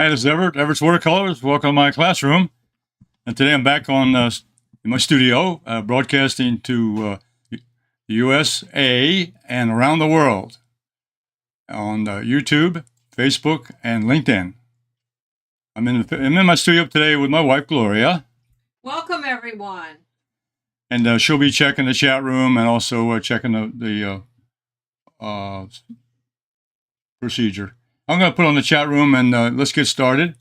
Hi, this is Everett, Everett's Watercolors. Welcome to my classroom. And today I'm back on in my studio, broadcasting to the USA and around the world on YouTube, Facebook, and LinkedIn. I'm in my studio today with my wife, Gloria. Welcome, everyone. And she'll be checking the chat room and also checking the procedure. I'm going to put on the chat room and let's get started.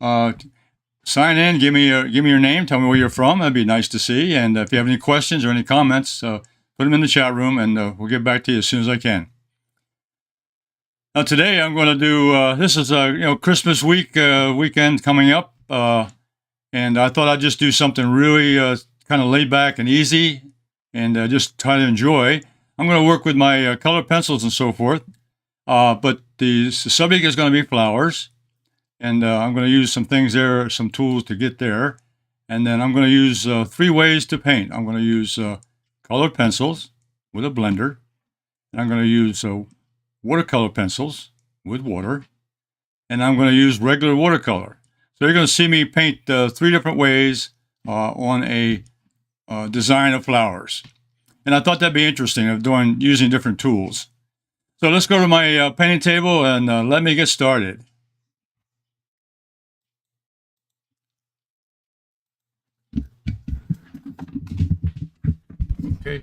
Sign in, give me your name, tell me where you're from. That'd be nice to see. And if you have any questions or any comments, put them in the chat room and we'll get back to you as soon as I can. Now today I'm going to do, this is Christmas weekend coming up. And I thought I'd just do something really kind of laid back and easy and just try to enjoy. I'm going to work with my colored pencils and so forth. But the subject is going to be flowers, and I'm going to use some things there, some tools to get there. And then I'm going to use 3 ways to paint. I'm going to use colored pencils with a blender, and I'm going to use watercolor pencils with water, and I'm going to use regular watercolor. So you're going to see me paint 3 different ways on a design of flowers. And I thought that'd be interesting of using different tools. So let's go to my painting table and let me get started. Okay.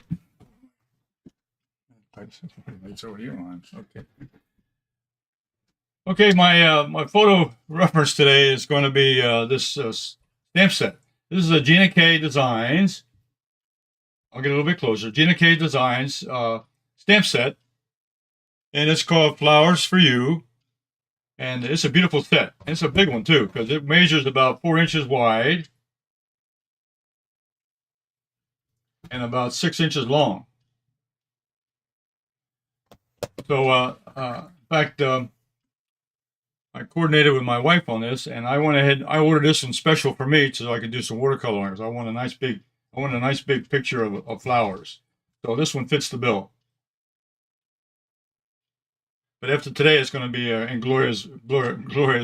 It's already on. Okay. Okay, my photo reference today is going to be this stamp set. This is a Gina K Designs. I'll get a little bit closer. Gina K Designs stamp set. And it's called Flowers for You. And it's a beautiful set. It's a big one too, because it measures about 4 inches wide and about 6 inches long. So, in fact, I coordinated with my wife on this, and I went ahead. I ordered this one special for me so I could do some watercoloring. I want a nice big picture of flowers. So this one fits the bill. But after today, it's going to be in Gloria's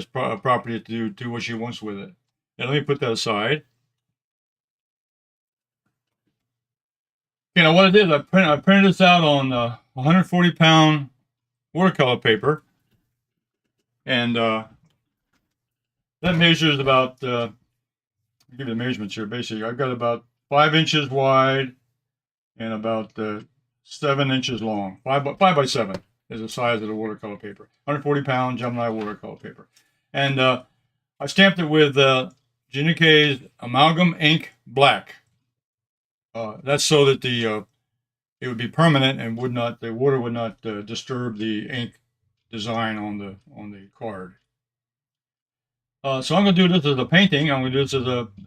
property to do what she wants with it. And let me put that aside. Okay, now what I did, I printed this out on 140-pound watercolor paper. And that measures about, I'll give you the measurements here. Basically, I've got about 5 inches wide and about 7 inches long. 5 by 7. Is the size of the watercolor paper. 140-pound Gemini watercolor paper. And I stamped it with Gina K's Amalgam Ink Black. That's so that it would be permanent and the water would not disturb the ink design on the card. So I'm going to do this as a painting. I'm going to do this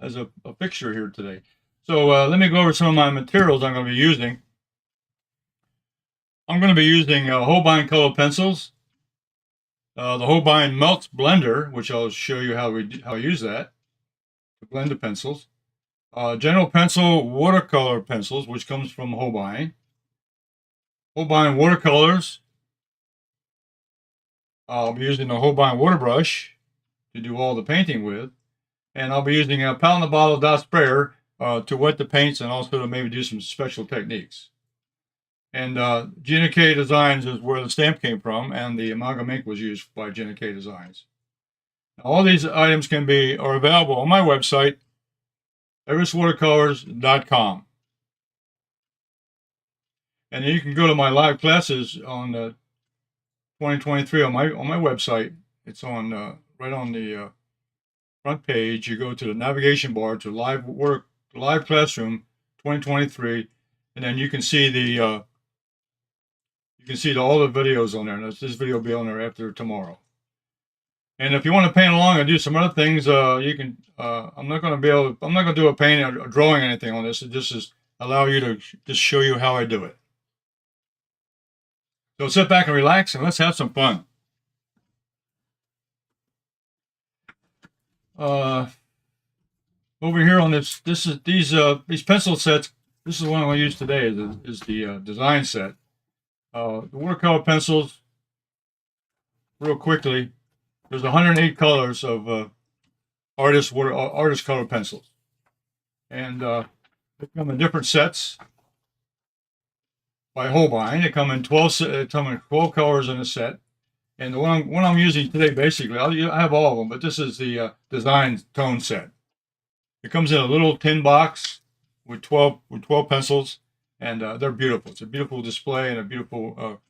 as a fixture here today. So let me go over some of my materials I'm going to be using. I'm going to be using Holbein Colored Pencils, the Holbein Meltz Blender, which I'll show you how I use that to blend the pencils. General Pencil Watercolor Pencils, which comes from Holbein. Holbein Watercolors. I'll be using the Holbein Waterbrush to do all the painting with. And I'll be using a palette in the bottle dot sprayer to wet the paints and also to maybe do some special techniques. And Gina K Designs is where the stamp came from, and the Amalgam Ink was used by Gina K Designs. Now, all these items are available on my website, everestwatercolors.com. And you can go to my live classes on 2023 on my website. It's on right on the front page. You go to the navigation bar to live classroom 2023, and then you can see all the videos on there. And this video will be on there after tomorrow. And if you want to paint along and do some other things, you can. I'm not going to do a painting or drawing anything on this. It just is allow you to just show you how I do it. So sit back and relax, and let's have some fun. Over here on these pencil sets. This is one I'm going to use today. Is the design set. The watercolor pencils, real quickly, there's 108 colors of Artist Colored Pencils, and they come in different sets by Holbein. They come in 12 colors in a set. And the one I'm using today, basically, I have all of them, but this is the design tone set. It comes in a little tin box with 12 pencils, and they're beautiful. It's a beautiful display and a beautiful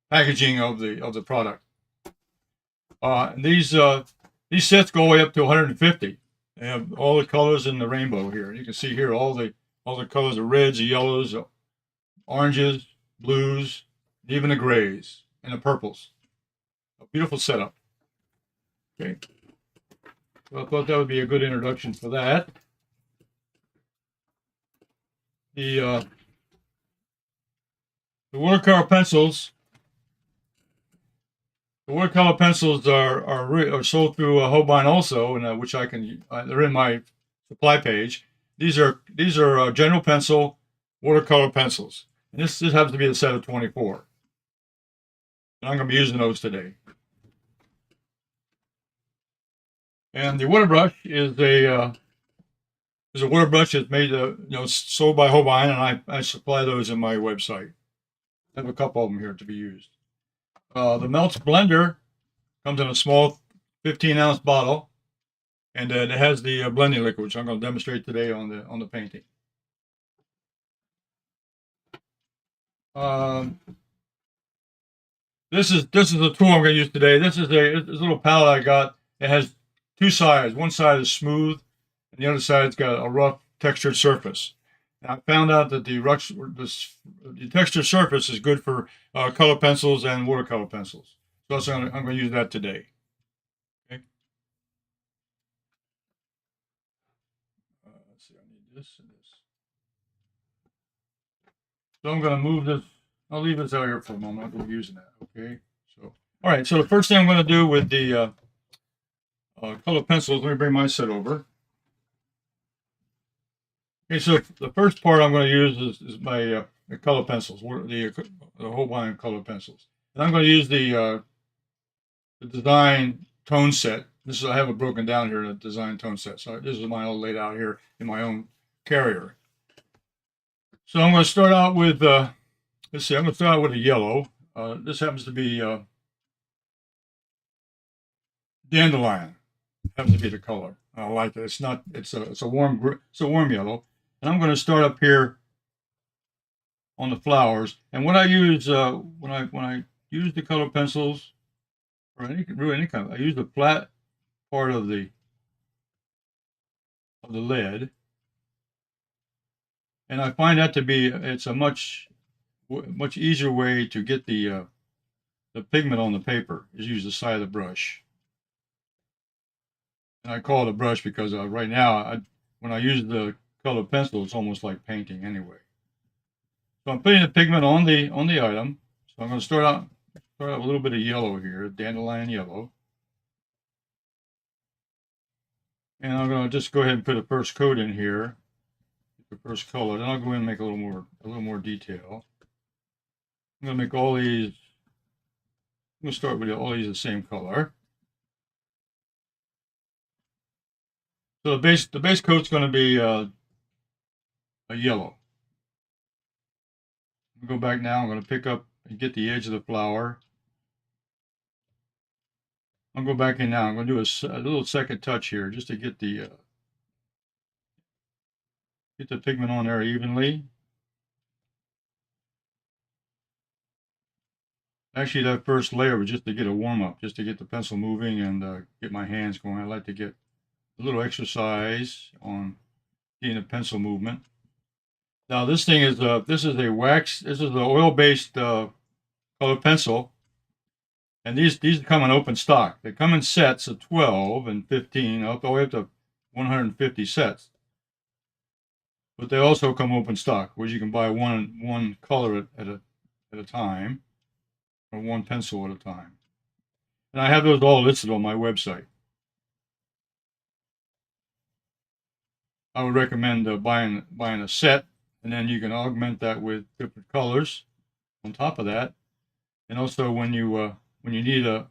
packaging of the product. These sets go all the way up to 150. They have all the colors in the rainbow here. You can see here all the colors: the reds, the yellows, the oranges, blues, even the grays and the purples. A beautiful setup. Okay. So I thought that would be a good introduction for that. The watercolor pencils. The watercolor pencils are sold through Holbein also, and which I can. They're in my supply page. These are General Pencil Watercolor Pencils, and this happens to be a set of 24. And I'm going to be using those today. And the Waterbrush is a Waterbrush that's made sold by Holbein, and I supply those in my website. I have a couple of them here to be used. The Meltz Blender comes in a small 15-ounce bottle, and it has the blending liquid, which I'm going to demonstrate today on the painting. This is the tool I'm going to use today. This is a little palette I got. It has two sides. One side is smooth, and the other side's got a rough textured surface. And I found out that the textured surface is good for color pencils and watercolor pencils. So I'm going to use that today. Okay. Let's see. I need this and this. So I'm going to move this. I'll leave this out here for a moment. I'm going to be using that. Okay. So, all right. So the first thing I'm going to do with the color pencils, let me bring my set over. Okay. So the first part I'm going to use is my color pencils, the Holbein Colored Pencils, and I'm going to use the design tone set. I have it broken down here, the design tone set. So this is mine all laid out here in my own carrier. So I'm going to start out with. Let's see, I'm going to start out with a yellow. This happens to be dandelion. Happens to be the color. I like it. It's a warm yellow. And I'm going to start up here on the flowers. And what I use when I use the color pencils, or any kind, I use the flat part of the lead. And I find that to be it's a much easier way to get the pigment on the paper is use the side of the brush. And I call it a brush because right now, when I use the colored pencil, it's almost like painting anyway. So I'm putting the pigment on the item. So I'm going to start out with a little bit of yellow here, dandelion yellow. And I'm going to just go ahead and put a first coat in here, the first color. Then I'll go in and make a little more detail. I'm going to make all these. I'm going to start with all these the same color. So the base coat's going to be a yellow. I'll go back now. I'm going to pick up and get the edge of the flower. I'll go back in now. I'm going to do a little second touch here just to get the pigment on there evenly. Actually, that first layer was just to get a warm up, just to get the pencil moving and get my hands going. I like to get a little exercise on getting the pencil movement. Now this thing is this is a wax. This is an oil-based colored pencil, and these come in open stock. They come in sets of 12 and 15, all the way up to 150 sets. But they also come open stock, where you can buy one color at a time, or one pencil at a time. And I have those all listed on my website. I would recommend buying a set, and then you can augment that with different colors on top of that. And also when you when you need a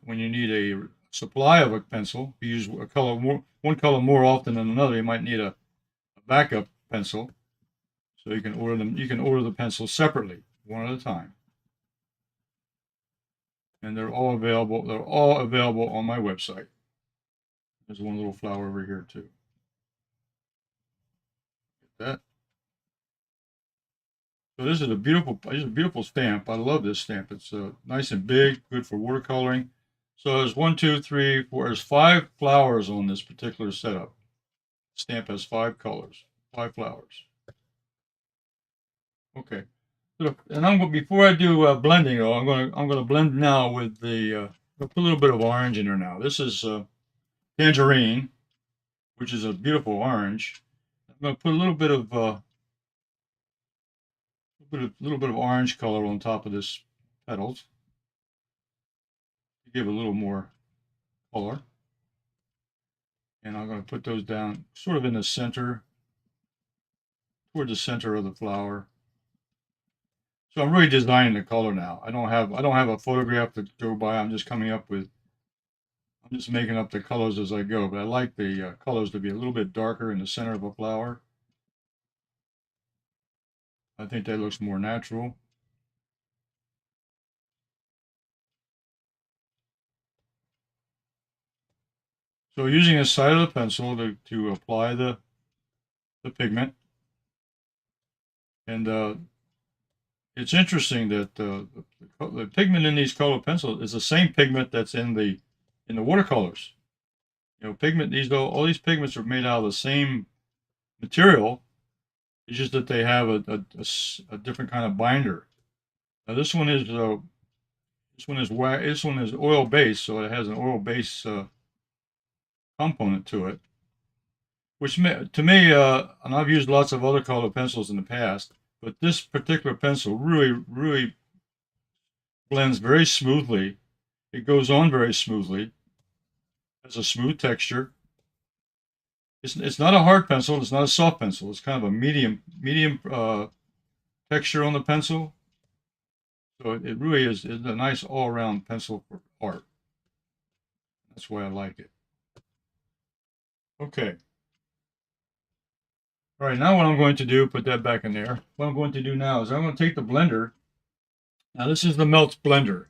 supply of a pencil, if you use one color more often than another, you might need a backup pencil. So you can order them. You can order the pencils separately, one at a time, and they're all available. They're all available on my website. There's one little flower over here too. Get that. So this is a beautiful stamp. I love this stamp. It's nice and big, good for watercoloring. So there's 1, 2, 3, 4. There's 5 flowers on this particular setup. The stamp has 5 colors, 5 flowers. Okay. So, and before I do blending, though, I'm gonna blend now with the. I'll put a little bit of orange in there now. This is tangerine, which is a beautiful orange. I'm gonna put a little bit of orange color on top of this petals to give a little more color. And I'm going to put those down sort of in the center, toward the center of the flower. So I'm really designing the color now. I don't have a photograph to go by. I'm just making up the colors as I go. But I like the colors to be a little bit darker in the center of a flower. I think that looks more natural. So using the side of the pencil to apply the pigment. And it's interesting that the pigment in these colored pencils is the same pigment that's in the watercolors. You know, all these pigments are made out of the same material. It's just that they have a different kind of binder. Now this one is oil based, so it has an oil base component to it. Which to me, and I've used lots of other colored pencils in the past, but this particular pencil really blends very smoothly. It goes on very smoothly. Has a smooth texture. It's not a hard pencil. It's not a soft pencil. It's kind of a medium texture on the pencil. So it really is a nice all-around pencil for art. That's why I like it. Okay. All right, now what I'm going to do, put that back in there. What I'm going to do now is I'm going to take the blender. Now this is the Meltz Blender.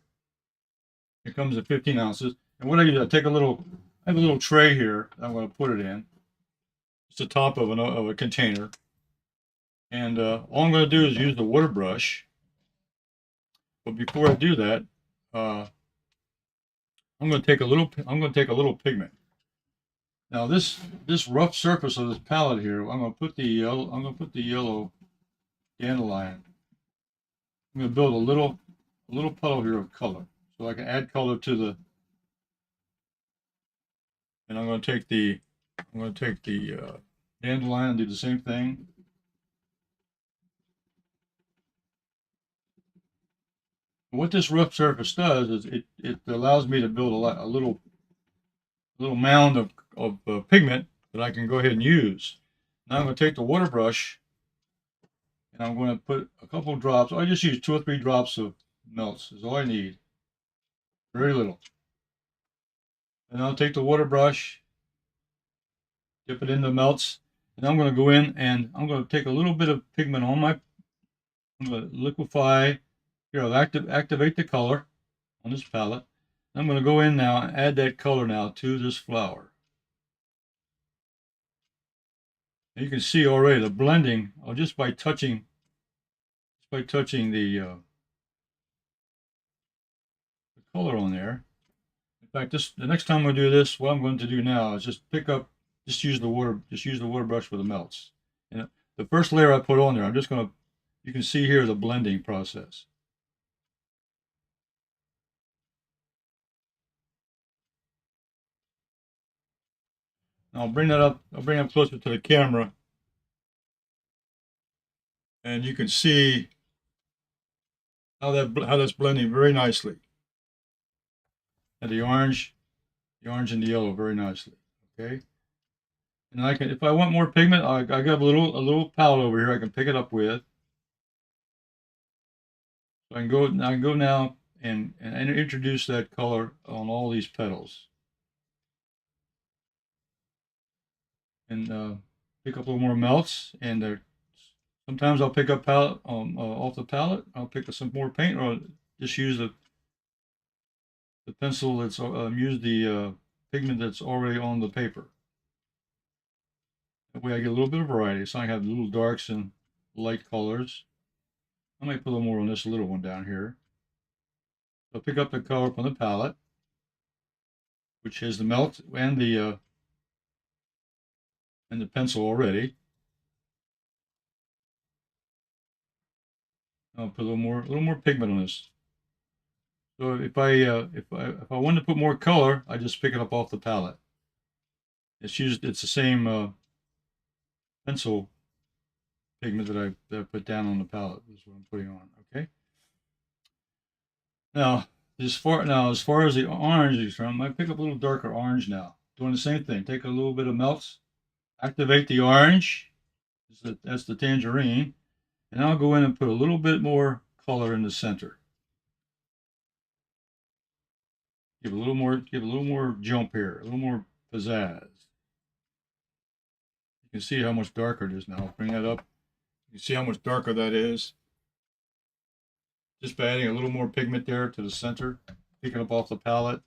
It comes at 15 ounces. And what I do, I have a little tray here that I'm going to put it in. It's the top of a container. And all I'm going to do is use the water brush. But before I do that, I'm going to take a little pigment. Now this rough surface of this palette here, I'm going to put the yellow dandelion. I'm going to build a little puddle here of color, so I can add color to the. And I'm going to take the dandelion and do the same thing. What this rough surface does is it allows me to build a little mound of pigment that I can go ahead and use. Now I'm going to take the water brush and I'm going to put a couple of drops. I just use 2 or 3 drops of Meltz is all I need. Very little. And I'll take the water brush, dip it in the Meltz, and I'm going to go in and I'm going to take a little bit of pigment on I'm going to liquefy. Here, I'll activate the color on this palette. I'm going to go in now and add that color now to this flower. And you can see already the blending just by touching the color on there. In fact, the next time I do this, what I'm going to do now is just use the water brush with the Meltz. And the first layer I put on there, you can see here the blending process. I'll bring up closer to the camera, and you can see how that's blending very nicely. And the orange and the yellow very nicely. Okay. And if I want more pigment, I got a little palette over here I can pick it up with. So I can go now and introduce that color on all these petals. And pick up a little more melts, and sometimes I'll pick up palette off the palette. I'll pick up some more paint, or I'll just use the pencil that's use the pigment that's already on the paper. That way I get a little bit of variety. So I have little darks and light colors. I might put a little more on this little one down here. I'll pick up the color from the palette, which has the melt and the pencil already. I'll put a little more pigment on this. So if I want to put more color, I just pick it up off the palette. It's the same pencil pigment that I put down on the palette. Is what I'm putting on. Okay. Now as far as the orange is concerned, I might pick up a little darker orange now. Doing the same thing. Take a little bit of melts, activate the orange. That's the tangerine, and I'll go in and put a little bit more color in the center. Give a little more jump here, a little more pizzazz. You can see how much darker it is now. I'll bring that up. You can see how much darker that is. Just by adding a little more pigment there to the center, picking up off the palette.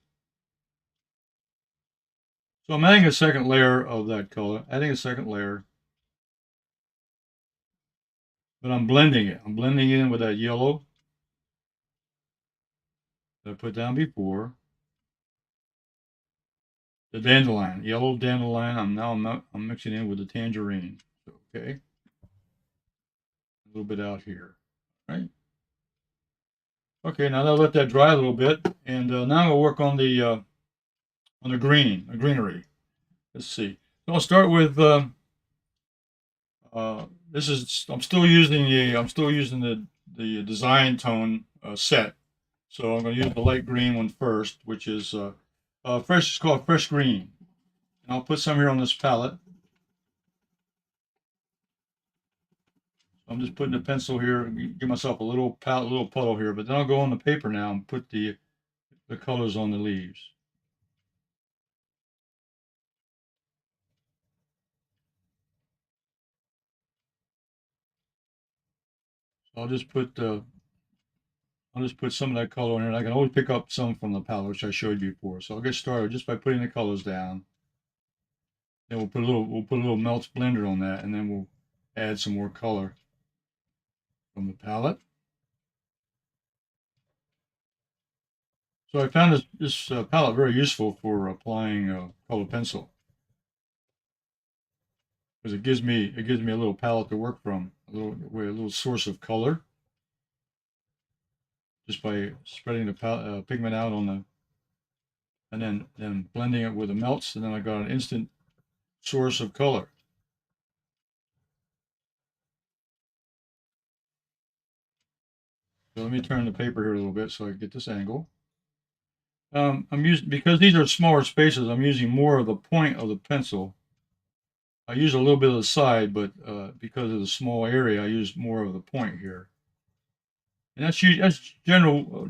So I'm adding a second layer of that color, adding a second layer. But I'm blending it. I'm blending it in with that yellow that I put down before. The dandelion, yellow dandelion, I'm mixing in with the tangerine. Okay. A little bit out here, right? Okay, now I'll let that dry a little bit, and now I'll work on the greenery. Let's see. So I'll start with I'm still using the design tone set. So I'm going to use the light green one first, which is fresh. It's called fresh green, and I'll put some here on this palette. I'm just putting the pencil here, give myself a little puddle here, but then I'll go on the paper now and put the colors on the leaves. So I'll just put some of that color in here, and I can always pick up some from the palette, which I showed you before. So I'll get started just by putting the colors down. Then we'll put a little Meltz Blender on that, and then we'll add some more color from the palette. So I found this palette very useful for applying colored pencil, because it gives me a little palette to work from, a little source of color, just by spreading the pigment out on the, and then blending it with the melts, and then I got an instant source of color. So let me turn the paper here a little bit so I can get this angle. I'm using, because these are smaller spaces, I'm using more of the point of the pencil. I use a little bit of the side, but because of the small area, I use more of the point here. And that's general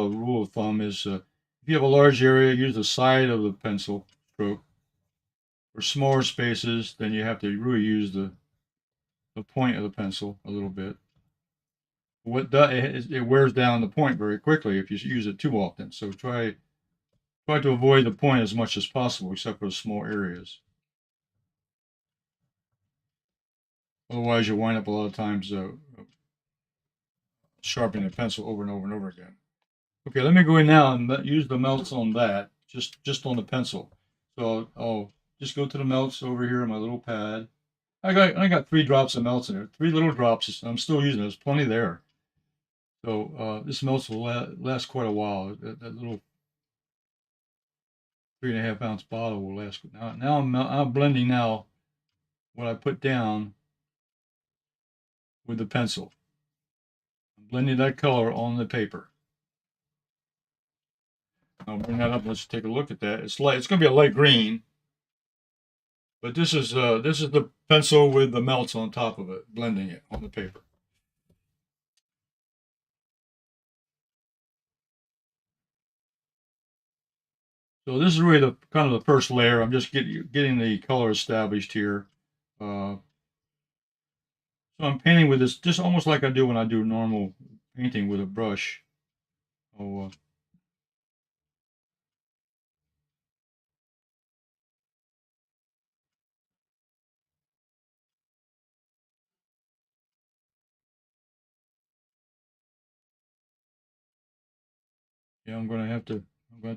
rule of thumb is if you have a large area, use the side of the pencil stroke. For smaller spaces, then you have to really use the point of the pencil a little bit. It wears down the point very quickly if you use it too often. So try to avoid the point as much as possible, except for the small areas. Otherwise, you'll wind up a lot of times sharpening the pencil over and over and over again. Okay, let me go in now and use the melts on that, just on the pencil. So I'll just go to the melts over here on my little pad. I got 3 drops of melts in there, 3 little drops. I'm still using it. There's plenty there. So this melts will last quite a while. That little 3.5 ounce bottle will last. Now I'm blending now what I put down with the pencil. I'm blending that color on the paper. I'll bring that up. Let's take a look at that. It's going to be a light green, but this is the pencil with the melts on top of it, blending it on the paper. So this is really the kind of the first layer. I'm just getting the color established here. So I'm painting with this just almost like I do when I do normal painting with a brush. Oh, yeah, I'm going to have to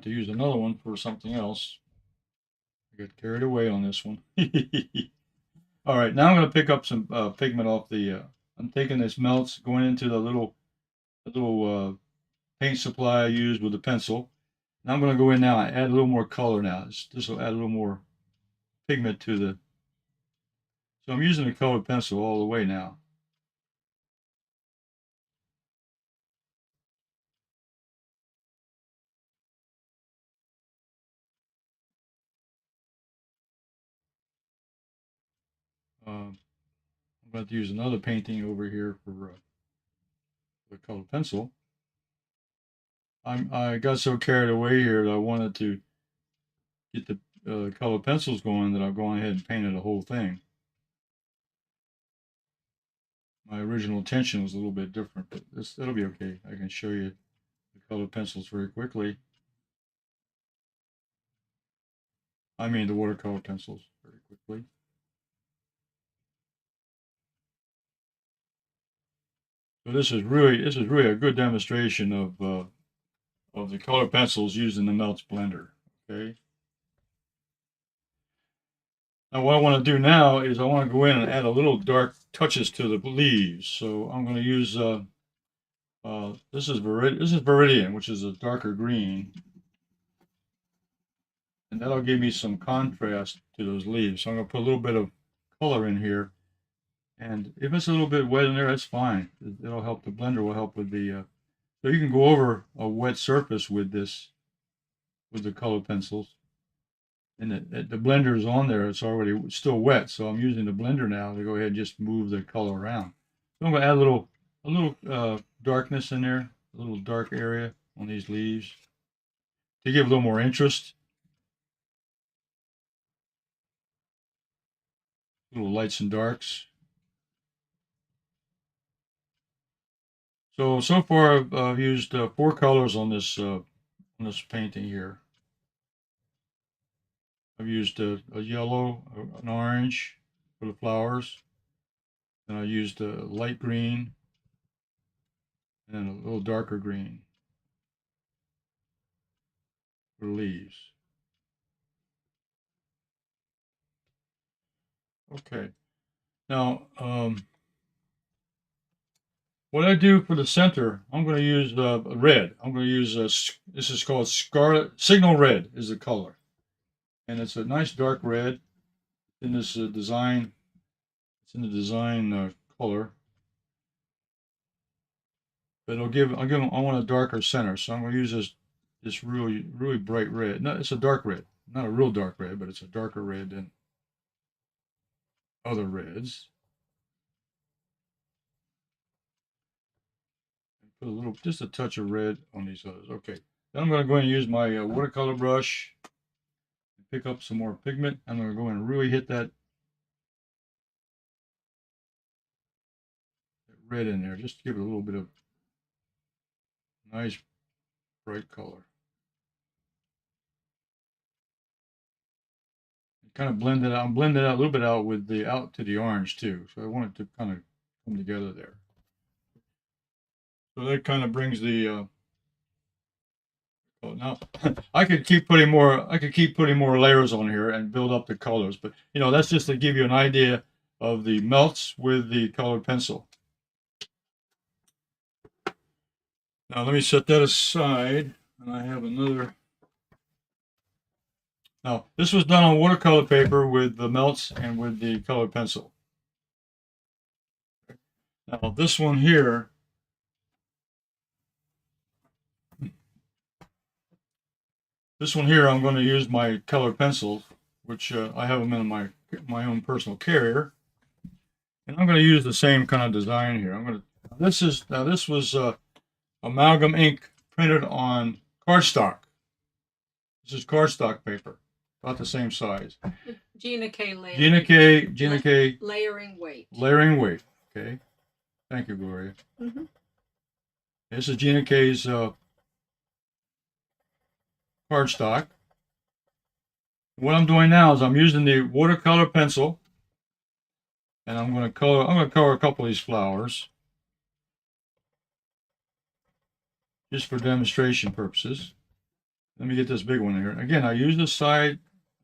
use another one for something else. I got carried away on this one. All right, now I'm going to pick up some pigment off the. I'm taking this Meltz, going into the little paint supply I used with the pencil. Now I'm going to go in now and add a little more color now. This will add a little more pigment to the. So I'm using the colored pencil all the way now. I'm going to use another painting over here for the colored pencil. I got so carried away here that I wanted to get the colored pencils going that I've gone ahead and painted the whole thing. My original intention was a little bit different, but it'll be okay. I can show you the colored pencils very quickly. I mean the watercolor pencils very quickly. So this is really a good demonstration of the colored pencils used in the Meltz Blender. Okay. Now what I want to do now is I want to go in and add a little dark touches to the leaves. So I'm going to use this is Viridian, which is a darker green, and that'll give me some contrast to those leaves. So I'm going to put a little bit of color in here, and if it's a little bit wet in there, that's fine. It'll help. The blender will help with the. So you can go over a wet surface with this, with the colored pencils. And the blender is on there. It's already still wet, so I'm using the blender now to go ahead and just move the color around. So I'm going to add a little darkness in there, a little dark area on these leaves to give a little more interest. Little lights and darks. So far I've used 4 colors on this painting here. I've used a yellow, an orange for the flowers, and I used a light green and a little darker green for the leaves. Okay. Now, what I do for the center, I'm going to use red. I'm going to use this is called Scarlet Signal Red is the color, and it's a nice dark red in this design. It's in the design color, but I want a darker center, so I'm going to use this really bright red. No, it's a dark red, not a real dark red, but it's a darker red than other reds. Put a little, just a touch of red on these others. Okay, then I'm going to go and use my watercolor brush, and pick up some more pigment. I'm going to go and really hit that red in there, just to give it a little bit of nice bright color. Kind of blend it out. I'm blending it out a little bit out with the out to the orange too. So I want it to kind of come together there. So that kind of brings the oh, now I could keep putting more layers on here and build up the colors, but you know, that's just to give you an idea of the melts with the colored pencil. Now let me set that aside, and I have another. Now this was done on watercolor paper with the melts and with the colored pencil. Now this one here, I'm going to use my colored pencils, which I have them in my own personal carrier, and I'm going to use the same kind of design here. This was Amalgam Ink printed on cardstock. This is cardstock paper, about the same size. Gina K. Layering. Gina K. Layering weight. Layering weight. Okay. Thank you, Gloria. This is Gina K's cardstock. What I'm doing now is I'm using the watercolor pencil, and I'm going to color a couple of these flowers, just for demonstration purposes. Let me get this big one here. Again, I use the side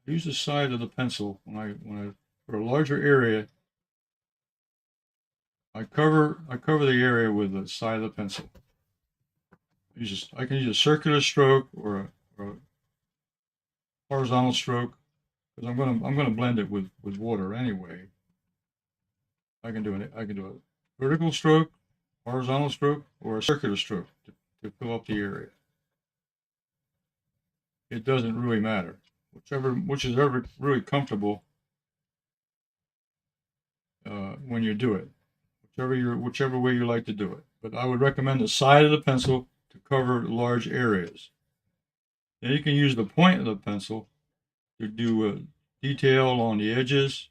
of the pencil when I for a larger area. I cover the area with the side of the pencil. I can use a circular stroke or a horizontal stroke, because I'm gonna blend it with water anyway. I can do a vertical stroke, horizontal stroke, or a circular stroke to fill up the area. It doesn't really matter. Which is ever really comfortable when you do it. Whichever way you like to do it. But I would recommend the side of the pencil to cover large areas. Then you can use the point of the pencil to do detail along the edges.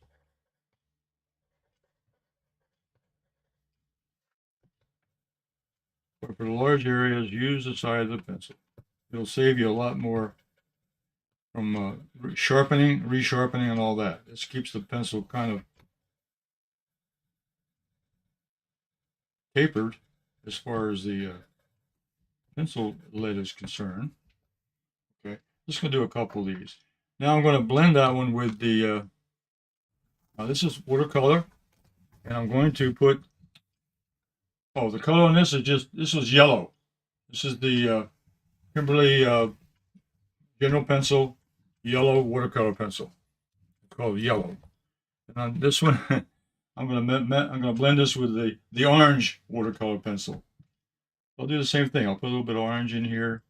But for the large areas, use the side of the pencil. It'll save you a lot more from resharpening, and all that. This keeps the pencil kind of tapered as far as the pencil lead is concerned. Okay, just going to do a couple of these. Now I'm going to blend that one with the, this is watercolor, and I'm going to put, the color on this is yellow. This is the Kimberly General Pencil Yellow Watercolor Pencil. It's called yellow. And on this one, I'm gonna blend this with the orange watercolor pencil. I'll do the same thing. I'll put a little bit of orange in here,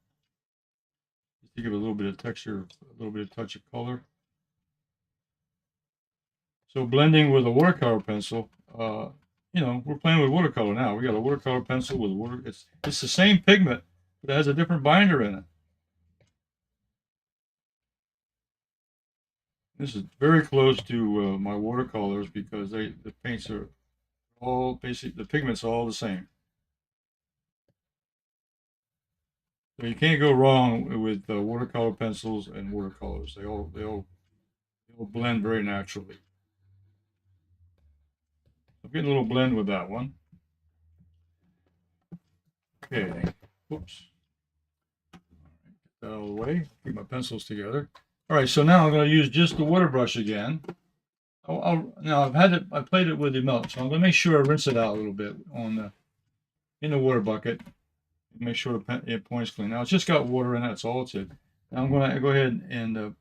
just to give it a little bit of texture, a little bit of touch of color. So blending with a watercolor pencil, we're playing with watercolor now. We got a watercolor pencil with water. It's the same pigment, but it has a different binder in it. This is very close to my watercolors because the paints are all basically, the pigments are all the same. So you can't go wrong with watercolor pencils and watercolors. They all blend very naturally. I'm getting a little blend with that one. Okay, whoops. Get that out of the way. Keep my pencils together. All right, so now I'm going to use just the water brush again. Now I played it with the melt, so I'm going to make sure I rinse it out a little bit in the water bucket. Make sure the point's clean. Now it's just got water in it. That's all it's in. Now I'm going to go ahead and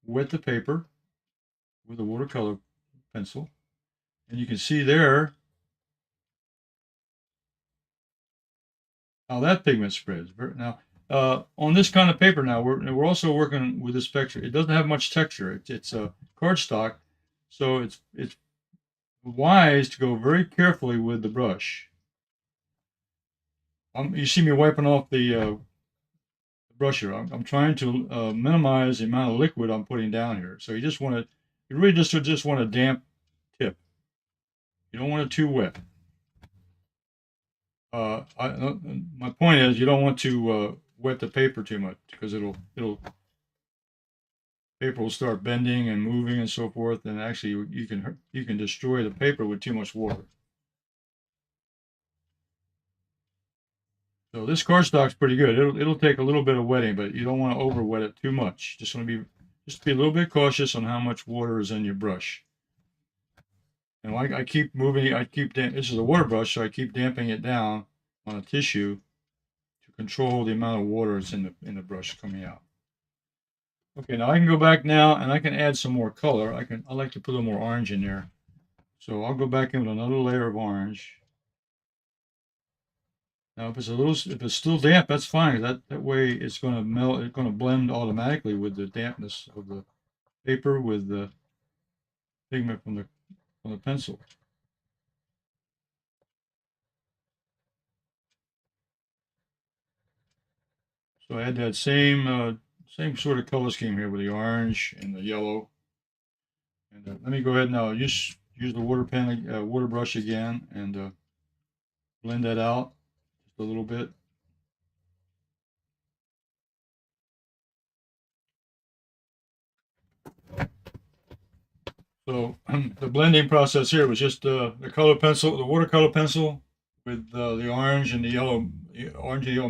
wet the paper with a watercolor pencil, and you can see there how that pigment spreads. Now on this kind of paper, now we're also working with this texture. It doesn't have much texture. It's a cardstock, so it's wise to go very carefully with the brush. You see me wiping off the brush here. I'm trying to minimize the amount of liquid I'm putting down here. So you really just want a damp tip. You don't want it too wet. My point is, you don't want to wet the paper too much, because paper will start bending and moving and so forth, and actually you can destroy the paper with too much water. So this cardstock's pretty good. It'll take a little bit of wetting, but you don't want to over wet it too much. Just be a little bit cautious on how much water is in your brush. And I keep moving. This is a water brush, so I keep damping it down on a tissue to control the amount of water that's in the brush coming out. Okay, now I can go back now and I can add some more color. I like to put a little more orange in there. So I'll go back in with another layer of orange. Now, if it's still damp, that's fine. That way it's going to melt. It's going to blend automatically with the dampness of the paper with the pigment from the pencil. So I had that same same sort of color scheme here with the orange and the yellow. And let me go ahead now. Use the water brush again and blend that out just a little bit. So the blending process here was just the watercolor pencil with the orange and the yellow,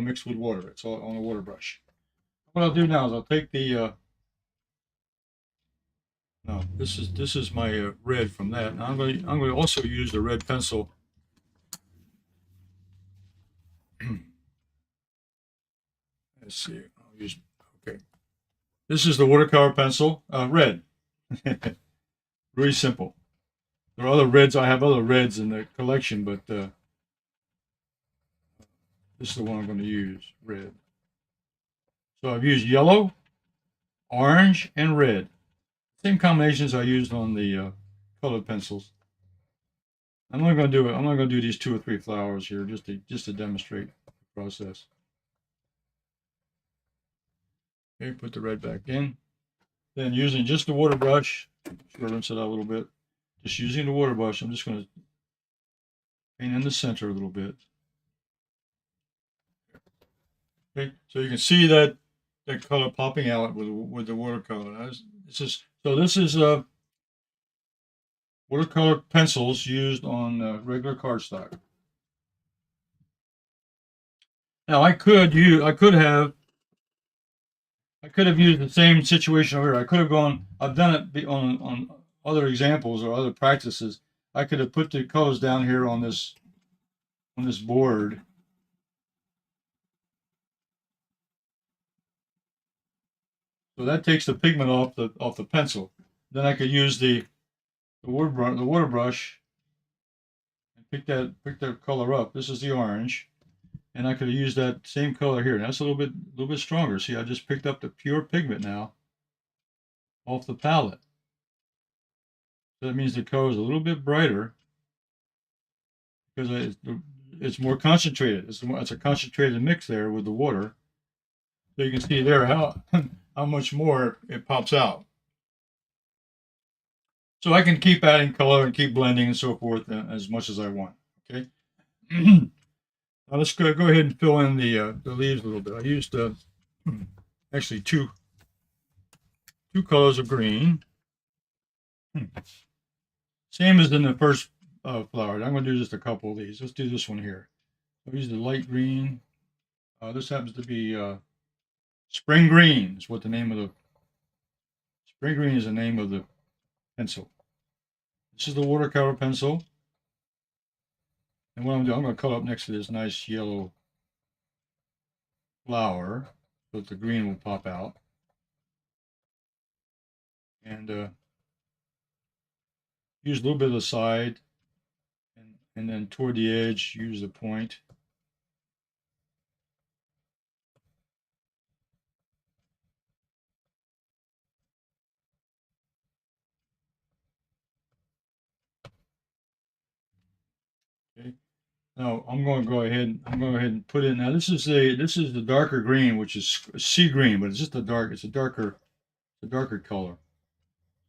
mixed with water. It's all on a water brush. What I'll do now is I'll take the no, this is my red from that. Now I'm going to also use the red pencil. Let's see. I'll use okay. This is the watercolor pencil, red. Really simple. There are other reds. I have other reds in the collection, but this is the one I'm going to use, red. So I've used yellow, orange, and red. Same combinations I used on the colored pencils. I'm not going to do these 2 or 3 flowers here just to demonstrate the process. Okay, put the red back in. Then using just the water brush, rinse it out a little bit. Just using the water brush, I'm just going to paint in the center a little bit. Okay, so you can see that color popping out with the watercolor. This is watercolor pencils used on regular cardstock. Now I could have used the same situation over here. I could have gone. I've done it on other examples or other practices. I could have put the colors down here on this board. So that takes the pigment off the pencil. Then I could use the water brush and pick that color up. This is the orange, and I could have used that same color here. That's a little bit stronger. See, I just picked up the pure pigment now off the palette. So that means the color is a little bit brighter because it's more concentrated. It's a concentrated mix there with the water. So you can see there how much more it pops out. So I can keep adding color and keep blending and so forth as much as I want. Okay. Now let's go ahead and fill in the leaves a little bit. I used actually two colors of green. Same as in the first flower. I'm going to do just a couple of these. Let's do this one here. I'll use the light green. This happens to be Spring Green is what the name of the Spring Green is the name of the pencil. This is the watercolor pencil. And what I'm going to color up next to this nice yellow flower so that the green will pop out. And use a little bit of the side and then toward the edge, use the point. Okay. Now I'm going to go ahead and put in. Now this is the darker green, which is sea green, but it's just it's a darker color.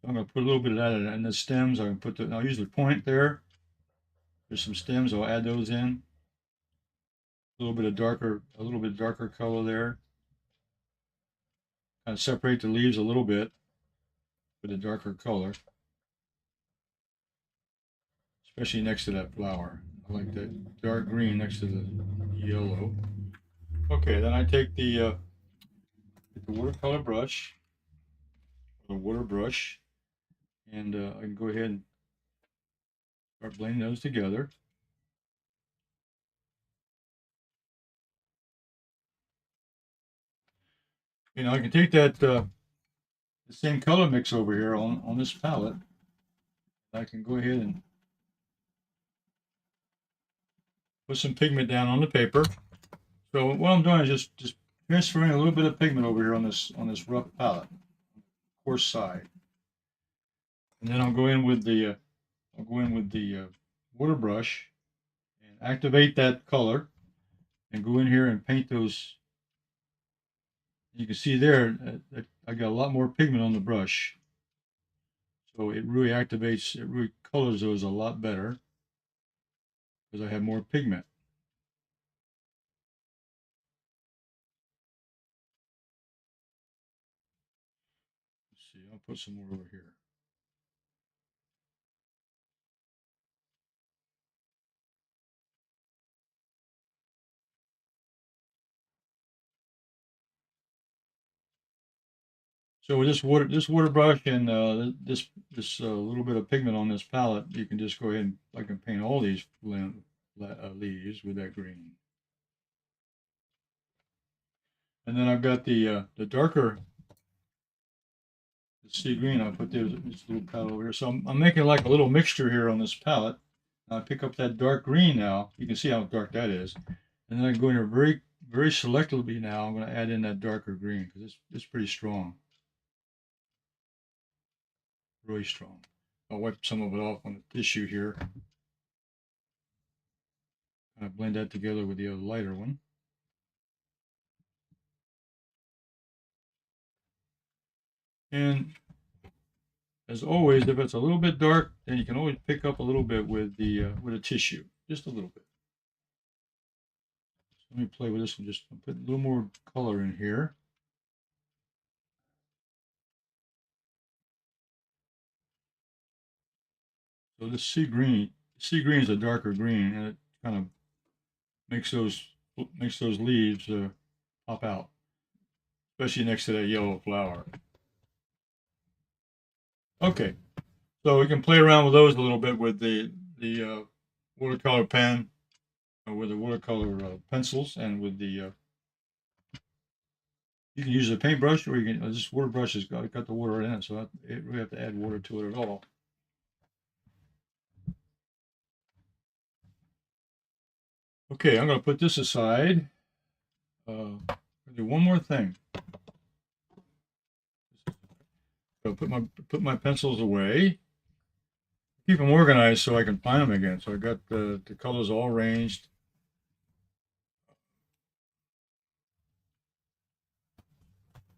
So I'm going to put a little bit of that in the stems. I'll use the point there. There's some stems. I'll add those in. A little bit darker color there. Kind of separate the leaves a little bit with a darker color, especially next to that flower. I like the dark green next to the yellow. Okay, then I take the watercolor brush, the water brush, and I can go ahead and start blending those together. You know, I can take that the same color mix over here on this palette. I can go ahead and put some pigment down on the paper. So what I'm doing is just transferring a little bit of pigment over here on this rough palette, coarse side, and then I'll go in with the water brush and activate that color, and go in here and paint those You can see there that I got a lot more pigment on the brush. So it really activates, it really colors those a lot better because I have more pigment. Let's see, I'll put some more over here. So with this water brush and this little bit of pigment on this palette, you can just go ahead and I can paint all these leaves with that green. And then I've got the darker sea green. I'll put this little palette over here. So I'm making like a little mixture here on this palette. I pick up that dark green now. You can see how dark that is. And then I go in here very, very selectively now. I'm going to add in that darker green because it's pretty strong. Really strong. I'll wipe some of it off on the tissue here. Kind of blend that together with the other lighter one. And as always, if it's a little bit dark, then you can always pick up a little bit with a tissue, just a little bit. So let me play with this one. Just put a little more color in here. So this sea green is a darker green, and it kind of makes those leaves pop out, especially next to that yellow flower. Okay, so we can play around with those a little bit with the watercolor pen, or with the watercolor pencils, and with the you can use a paintbrush, or you can this water brush has got the water in it, so it really have to add water to it at all. Okay, I'm going to put this aside. I'll do one more thing. So put my pencils away. Keep them organized so I can find them again. So I got the colors all arranged.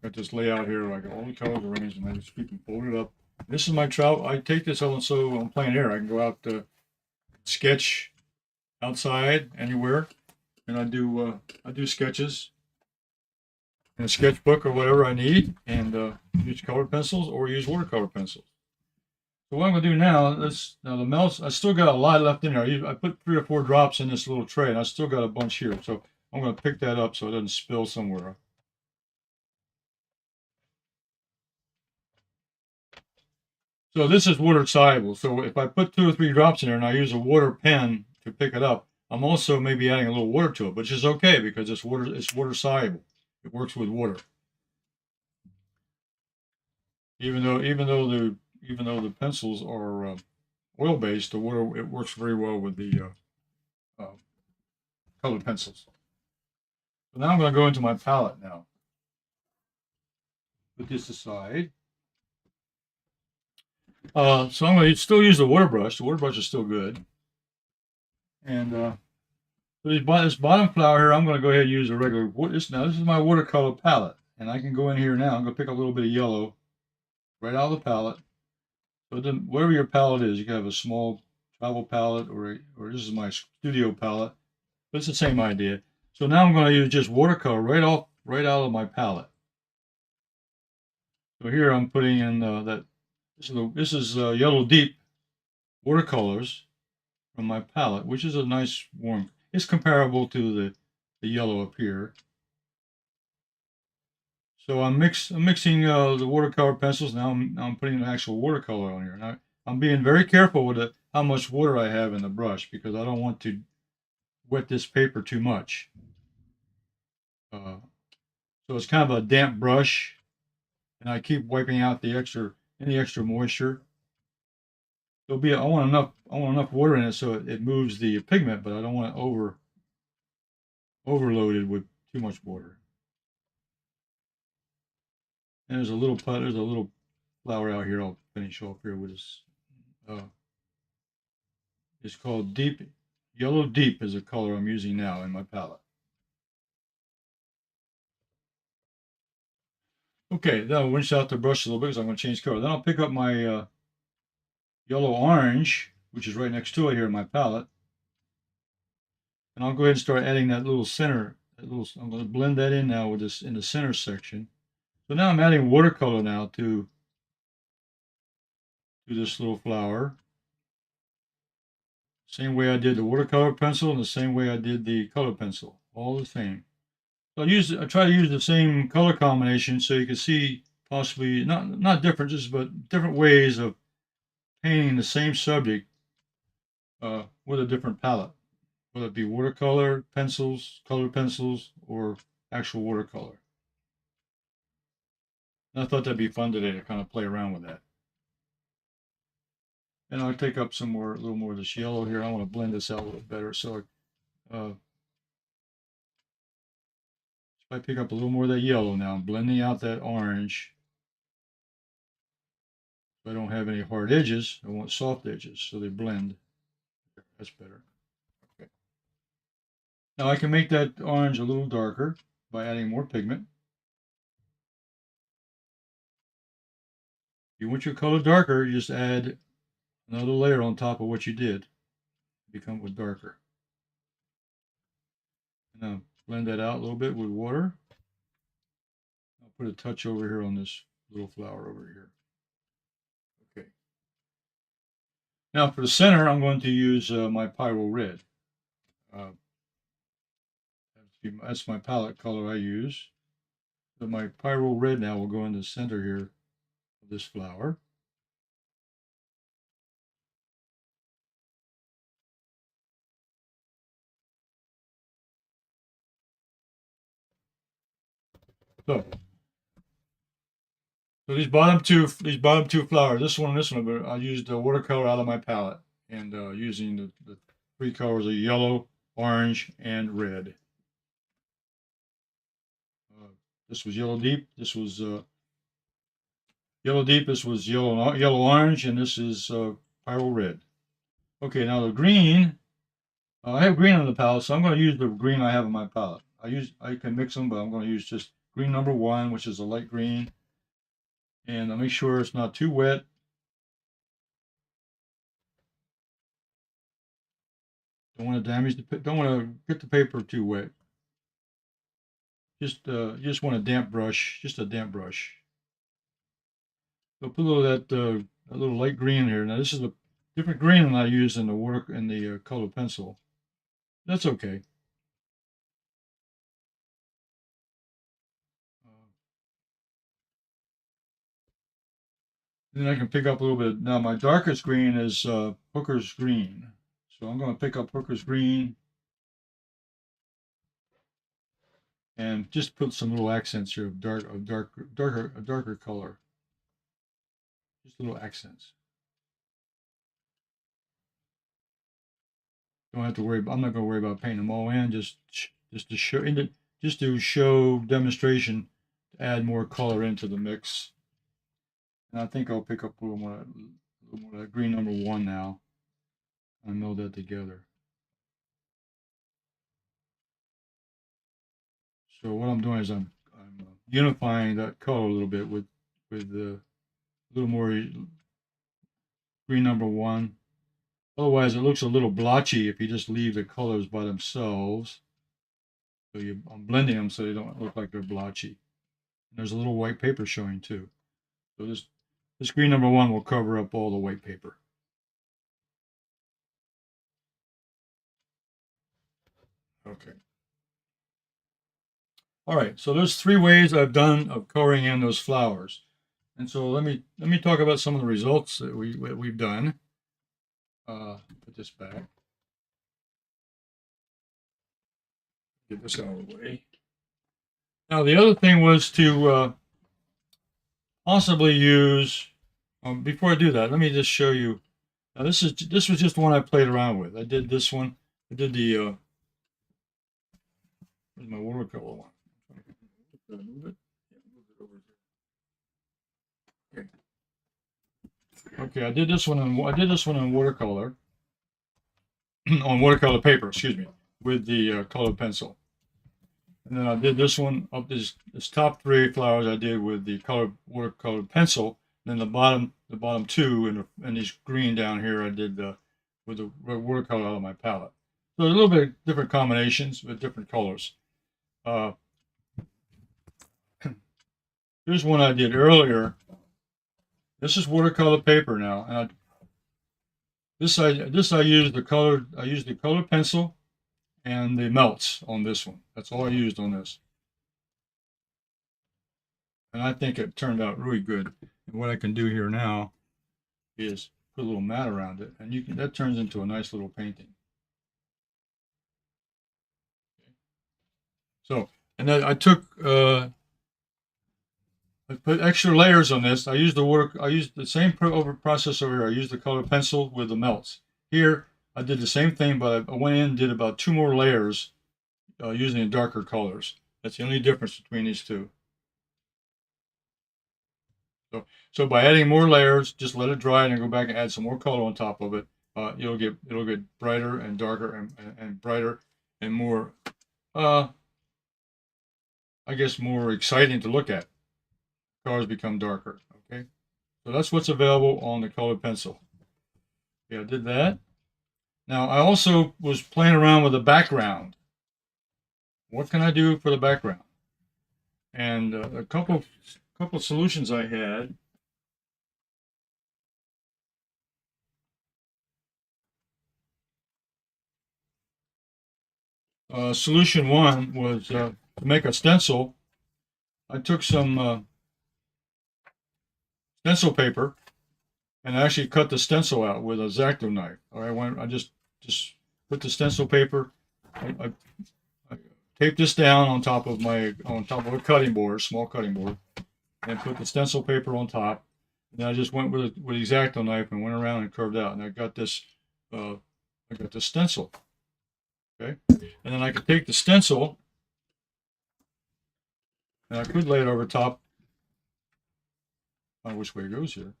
Got this layout here. I got all the colors arranged, and I just keep them folded up. This is my trout. I take this out so when I'm playing air, I can go out to sketch outside anywhere, and I do sketches in a sketchbook or whatever I need, and use colored pencils or use watercolor pencils. So what I'm going to do now, now the melts, I still got a lot left in there. I put 3 or 4 drops in this little tray, and I still got a bunch here. So I'm going to pick that up so it doesn't spill somewhere. So this is water soluble. So if I put 2 or 3 drops in there and I use a water pen to pick it up, I'm also maybe adding a little water to it, which is okay because it's water soluble. It works with water. Even though the pencils are oil based, the water it works very well with the colored pencils. So now I'm going to go into my palette now. Put this aside. So I'm going to still use the water brush. The water brush is still good. And this bottom flower here, I'm going to go ahead and use a regular. Now this is my watercolor palette, and I can go in here now. I'm going to pick a little bit of yellow right out of the palette. So then, whatever your palette is, you can have a small travel palette, or this is my studio palette, but it's the same idea. So now I'm going to use just watercolor right out of my palette. So here I'm putting in this is Yellow Deep watercolors from my palette, which is a nice warm. It's comparable to the yellow up here. So I'm mixing the watercolor pencils. Now I'm putting an actual watercolor on here. And I'm being very careful with how much water I have in the brush because I don't want to wet this paper too much. So it's kind of a damp brush, and I keep wiping out any extra moisture. I want enough water in it so it moves the pigment, but I don't want it overloaded with too much water. And there's a little flower out here. I'll finish off here with this. It's called Yellow Deep is the color I'm using now in my palette. Okay, then I'll rinse out the brush a little bit because I'm going to change color. Then I'll pick up my yellow orange, which is right next to it here in my palette. And I'll go ahead and start adding that little center. I'm going to blend that in now with this in the center section. So now I'm adding watercolor now to this little flower. Same way I did the watercolor pencil and the same way I did the color pencil. All the same. So I try to use the same color combination so you can see possibly not differences, but different ways of painting the same subject with a different palette, whether it be watercolor pencils, colored pencils, or actual watercolor. And I thought that'd be fun today to kind of play around with that. And I'll take up a little more of this yellow here. I want to blend this out a little better. So if I pick up a little more of that yellow now, I'm blending out that orange. If I don't have any hard edges, I want soft edges, so they blend. That's better. Okay. Now I can make that orange a little darker by adding more pigment. If you want your color darker, you just add another layer on top of what you did. Become darker. Now blend that out a little bit with water. I'll put a touch over here on this little flower over here. Okay. Now for the center, I'm going to use my Pyro Red. That's my palette color I use. So my Pyro Red now will go in the center here of this flower. So these bottom two flowers, this one and this one, but I used the watercolor out of my palette and using the three colors of yellow, orange, and red. This was yellow deep. This was yellow deep. This was yellow orange, and this is Pyro Red. Okay, now the green. I have green on the palette, so I'm going to use the green I have in my palette. I can mix them, but I'm going to use just green number 1, which is a light green. And I'll make sure it's not too wet. Don't want to damage don't want to get the paper too wet. Just you just want a damp brush, just a damp brush. So put a little of that a little light green here. Now this is a different green than I use in the colored pencil. That's okay. Then I can pick up a little bit. Now my darkest green is Hooker's green. So I'm going to pick up Hooker's green and just put some little accents here of darker color. Just little accents. Don't have to worry. I'm not going to worry about painting them all in. Just to show demonstration, to add more color into the mix. And I think I'll pick up a little more of that green number 1 now. I meld that together. So what I'm doing is I'm unifying that color a little bit with a little more green number 1. Otherwise, it looks a little blotchy if you just leave the colors by themselves. So I'm blending them so they don't look like they're blotchy. And there's a little white paper showing too. So this green number 1 will cover up all the white paper. Okay. All right, so there's 3 ways I've done of coloring in those flowers. And so let me talk about some of the results that we've done. Put this back. Get this out of the way. Now the other thing was to possibly use. Before I do that, let me just show you. Now this was just one I played around with. I did this one. I did the. Where's my watercolor one? Move it. Okay. Okay, I did this one in watercolor. On watercolor paper, excuse me, with the colored pencil. And then I did this one up this top 3 flowers I did with the watercolor pencil. And then the bottom 2 and these green down here I did with the watercolor out of my palette. So a little bit different combinations with different colors. Here's one I did earlier. This is watercolor paper now, and I used the colored pencil and the melts on this one. That's all I used on this, and I think it turned out really good. And what I can do here now is put a little mat around it, and that turns into a nice little painting. So, and then I put extra layers on this. I used the same process over here. I used the colored pencil with the melts. Here, I did the same thing, but I went in and did about 2 more layers using the darker colors. That's the only difference between these two. So by adding more layers, just let it dry and then go back and add some more color on top of it. It'll get brighter and darker and brighter and more, I guess, more exciting to look at. Colors become darker. Okay, so that's what's available on the colored pencil. Yeah, I did that. Now I also was playing around with the background. What can I do for the background? And a couple solutions I had. Solution 1 was to make a stencil. I took some stencil paper and I actually cut the stencil out with a X-Acto knife. I just put the stencil paper. I taped this down on top of a cutting board, small cutting board, and put the stencil paper on top. And then I just went with the X-Acto knife and went around and curved out, and I got this stencil. Okay, and then I could take the stencil and I could lay it over top. I don't know which way it goes here.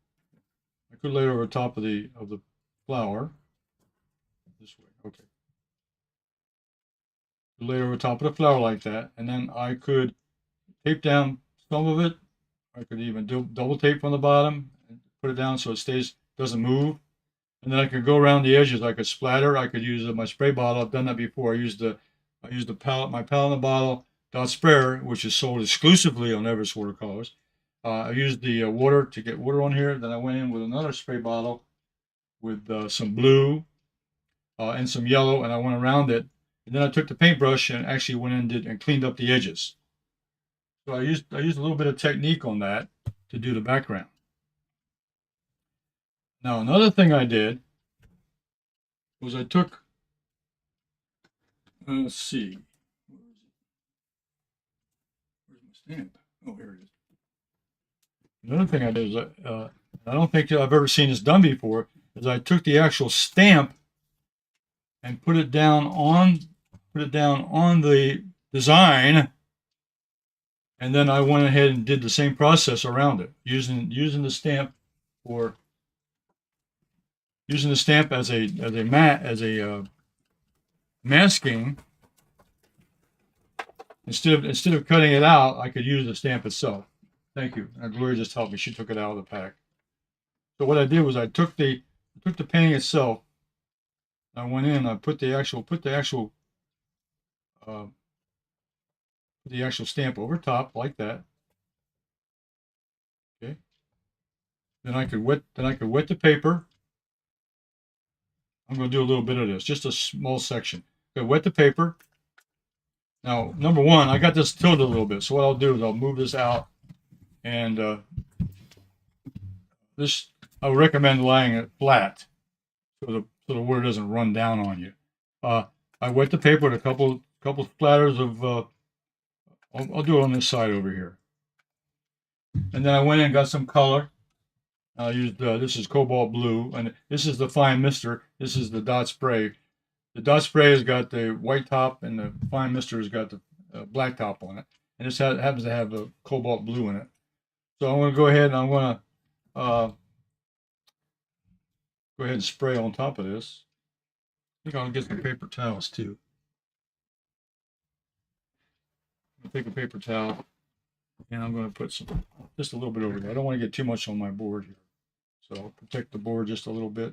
I could lay it over top of the flower. This way, okay. Lay it over top of the flower like that, and then I could tape down some of it. I could even do double tape from the bottom and put it down so it doesn't move. And then I could go around the edges. I could splatter. I could use my spray bottle. I've done that before. I used my palette in the bottle dot sprayer, which is sold exclusively on Everetts watercolors. I used the water to get water on here. Then I went in with another spray bottle with some blue and some yellow, and I went around it. And then I took the paintbrush and actually went in and cleaned up the edges. So I used a little bit of technique on that to do the background. Now another thing I did was I took, let's see, where's my stamp? Oh, here it is. Another thing I did is I don't think I've ever seen this done before, is I took the actual stamp and put it down on the design, and then I went ahead and did the same process around it, using the stamp as a masking. Instead of cutting it out, I could use the stamp itself. Thank you. Gloria just helped me. She took it out of the pack. So what I did was I took the painting itself. I went in. I put the actual stamp over top like that. Okay. Then I could wet the paper. I'm going to do a little bit of this, just a small section. Okay, wet the paper. Now, number one, I got this tilted a little bit. So what I'll do is I'll move this out, and this I would recommend laying it flat so the water doesn't run down on you. I wet the paper with a couple splatters of. I'll do it on this side over here. And then I went in and got some color. I used this is cobalt blue, and this is the fine mister. This is the dot spray. The dot spray has got the white top, and the fine mister has got the black top on it. And this happens to have the cobalt blue in it. So I'm going to go ahead and I'm going to go ahead and spray on top of this. I think I'll get some paper towels too. take a paper towel and I'm going to put some, just a little bit over there. I don't want to get too much on my board here. So I'll protect the board just a little bit.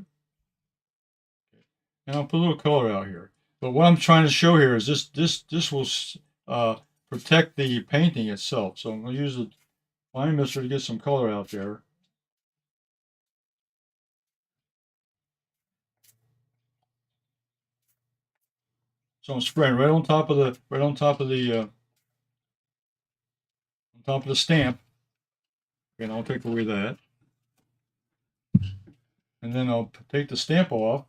Okay. And I'll put a little color out here. But what I'm trying to show here is this will protect the painting itself. So I'm going to use a fine mister to get some color out there. So I'm spraying right on top of the stamp. And I'll take away that. And then I'll take the stamp off.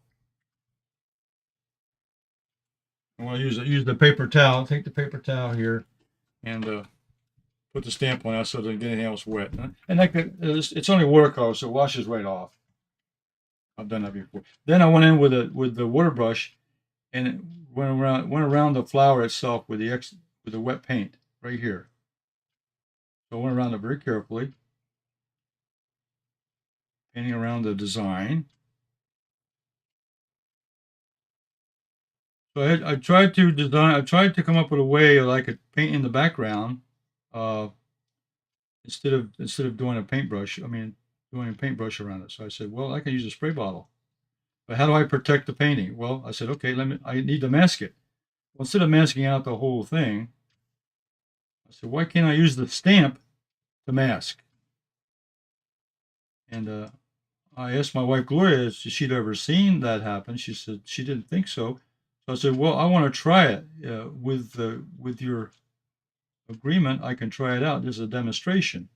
I'm going to use the paper towel. Take the paper towel here and put the stamp on it so it doesn't get anything else wet. And it's only watercolor, so it washes right off. I've done that before. Then I went in with the water brush and it went around the flower itself with the wet paint right here. So I went around it very carefully, painting around the design. So I tried to come up with a way that I could paint in the background, instead of doing a paintbrush. Doing a paintbrush around it. So I said, well, I can use a spray bottle. But how do I protect the painting? Well, I said, okay, I need to mask it. Well, instead of masking out the whole thing, I said, why can't I use the stamp to mask? And I asked my wife Gloria if she'd ever seen that happen. She said she didn't think so. So I said, well, I want to try it. With your agreement, I can try it out. This is a demonstration.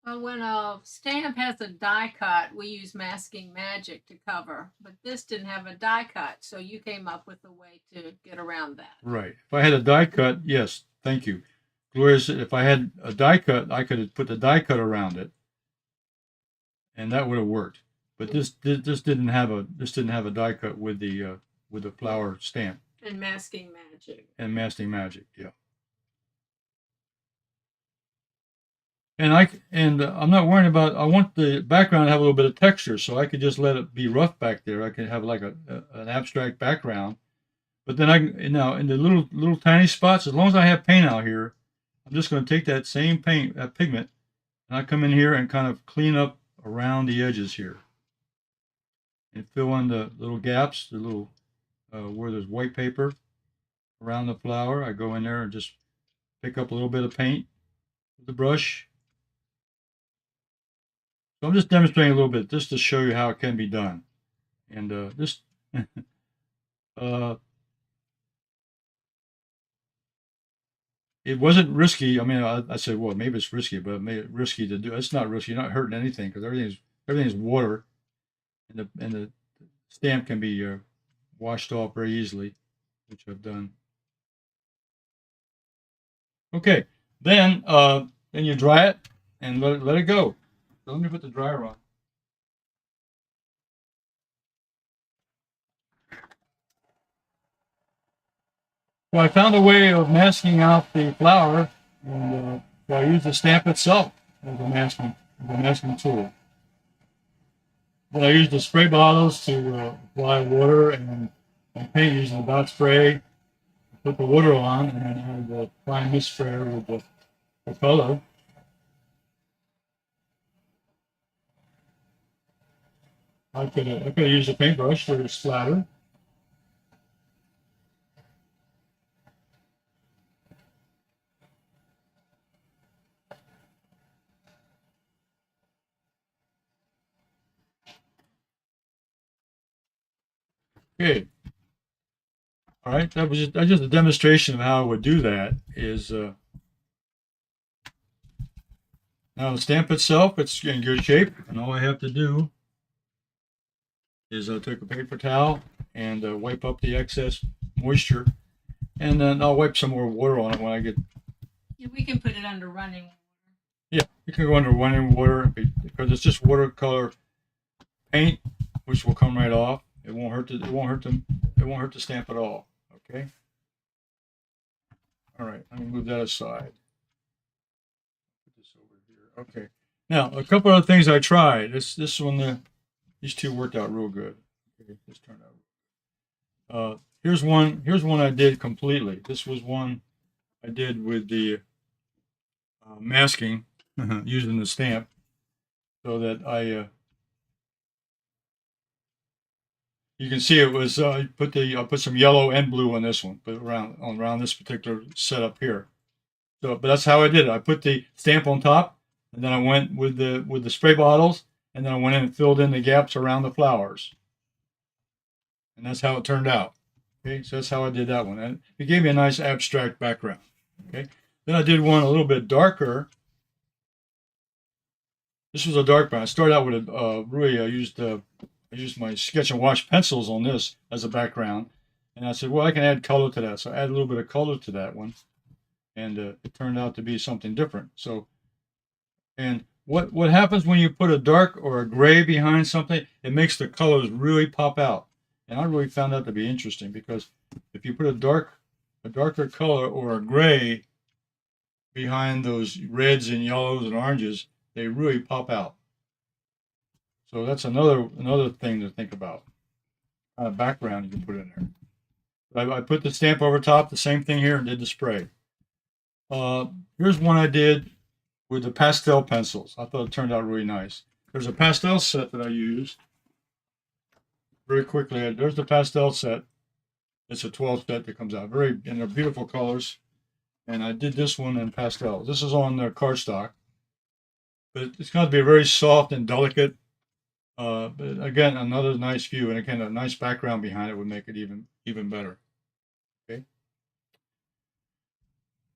Well, when a stamp has a die cut, we use masking magic to cover. But this didn't have a die cut, so you came up with a way to get around that. Right. If I had a die cut, yes, thank you. Gloria said if I had a die cut, I could have put the die cut around it, and that would have worked. But this didn't have a die cut with the flower stamp. And masking magic. And masking magic, yeah. And I'm not worrying about. I want the background to have a little bit of texture, so I could just let it be rough back there. I could have like an abstract background, but then now in the little tiny spots, as long as I have paint out here, I'm just going to take that same pigment, and I come in here and kind of clean up around the edges here, and fill in the little gaps, the little where there's white paper around the flower. I go in there and just pick up a little bit of paint with the brush. So I'm just demonstrating a little bit just to show you how it can be done. And this, it wasn't risky. I said, well, maybe it's risky, but it made it risky to do. It's not risky. You're not hurting anything because everything is water, and the stamp can be washed off very easily, which I've done. Okay, then you dry it and let it go. So let me put the dryer on. So I found a way of masking out the flower, and so I used the stamp itself as a masking tool. Then I used the spray bottles to apply water and paint using the dot spray. Put the water on, and then add the fine mist sprayer with the color. I could have used a paintbrush to splatter. Okay. All right, that's just a demonstration of how I would do that. Now the stamp itself, it's in good shape, and all I have to do is take a paper towel and wipe up the excess moisture, and then I'll wipe some more water on it when I get. Yeah, we can put it under running water. Yeah, you can go under running water because it's just watercolor paint, which will come right off. It won't hurt the stamp at all. Okay. All right, let me move that aside. Put this over here. Okay. Now a couple of things I tried. This one, these two worked out real good. Okay, this turned out. here's one I did completely. This was one I did with the masking using the stamp, so that I you can see it was I put some yellow and blue on this one, but around this particular setup here. So, but that's how I did it. I put the stamp on top, and then I went with the spray bottles, and then I went in and filled in the gaps around the flowers, and that's how it turned out. Okay, so that's how I did that one, and it gave me a nice abstract background. Okay, then I did one a little bit darker. This was a dark brown. I started out with I used my sketch and wash pencils on this as a background, and I said, well, I can add color to that. So I added a little bit of color to that one, and it turned out to be something different. So, and what happens when you put a dark or a gray behind something? It makes the colors really pop out, and I really found that to be interesting, because if you put a darker color or a gray behind those reds and yellows and oranges, they really pop out. So that's another thing to think about. Background you can put in there. I put the stamp over top, the same thing here, and did the spray. Here's one I did with the pastel pencils. I thought it turned out really nice. There's a pastel set that I use. Very quickly, there's the pastel set. It's a 12 set that comes out. And they're beautiful colors. And I did this one in pastel. This is on the cardstock. But it's going to be very soft and delicate. But again, another nice view, and again, a nice background behind it would make it even better. Okay.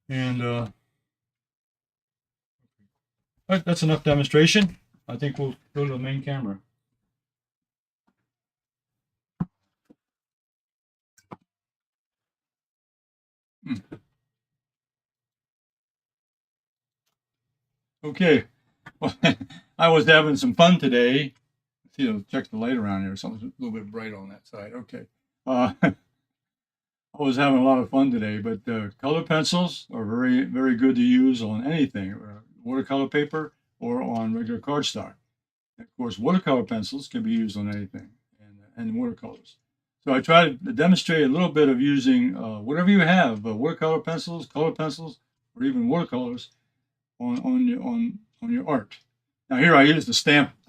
And that's enough demonstration. I think we'll go to the main camera. Okay. Well, I was having some fun today. Check the light around here. Something's a little bit bright on that side. Okay. I was having a lot of fun today, but colored pencils are very good to use on anything, watercolor paper or on regular cardstock. Of course, watercolor pencils can be used on anything and watercolors. So I tried to demonstrate a little bit of using whatever you have, watercolor pencils, colored pencils, or even watercolors on your art. Now here I used the stamped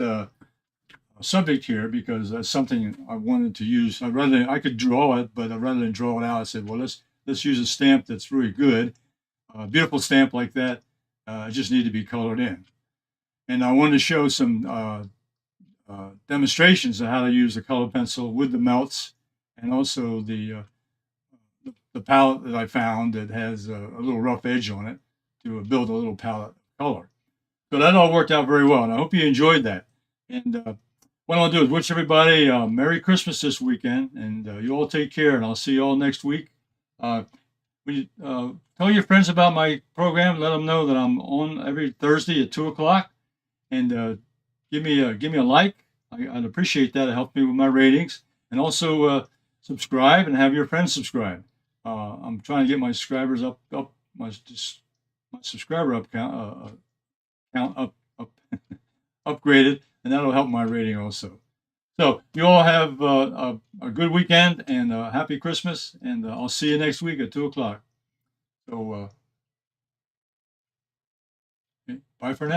subject here because that's something I wanted to use. I could draw it, but rather than draw it out, I said, well, let's use a stamp that's really good, a beautiful stamp like that. Just need to be colored in. And I wanted to show some demonstrations of how to use the color pencil with the melts, and also the palette that I found that has a little rough edge on it to build a little palette of color. So that all worked out very well, and I hope you enjoyed that. And what I'll do is wish everybody Merry Christmas this weekend, and you all take care, and I'll see you all next week. Tell your friends about my program. Let them know that I'm on every Thursday at 2 o'clock, and give me a like. I'd appreciate that. It helps me with my ratings, and also subscribe and have your friends subscribe. I'm trying to get my subscribers my subscriber count upgraded, and that'll help my rating also. So you all have a good weekend and a happy Christmas, and I'll see you next week at 2 o'clock. So bye for now.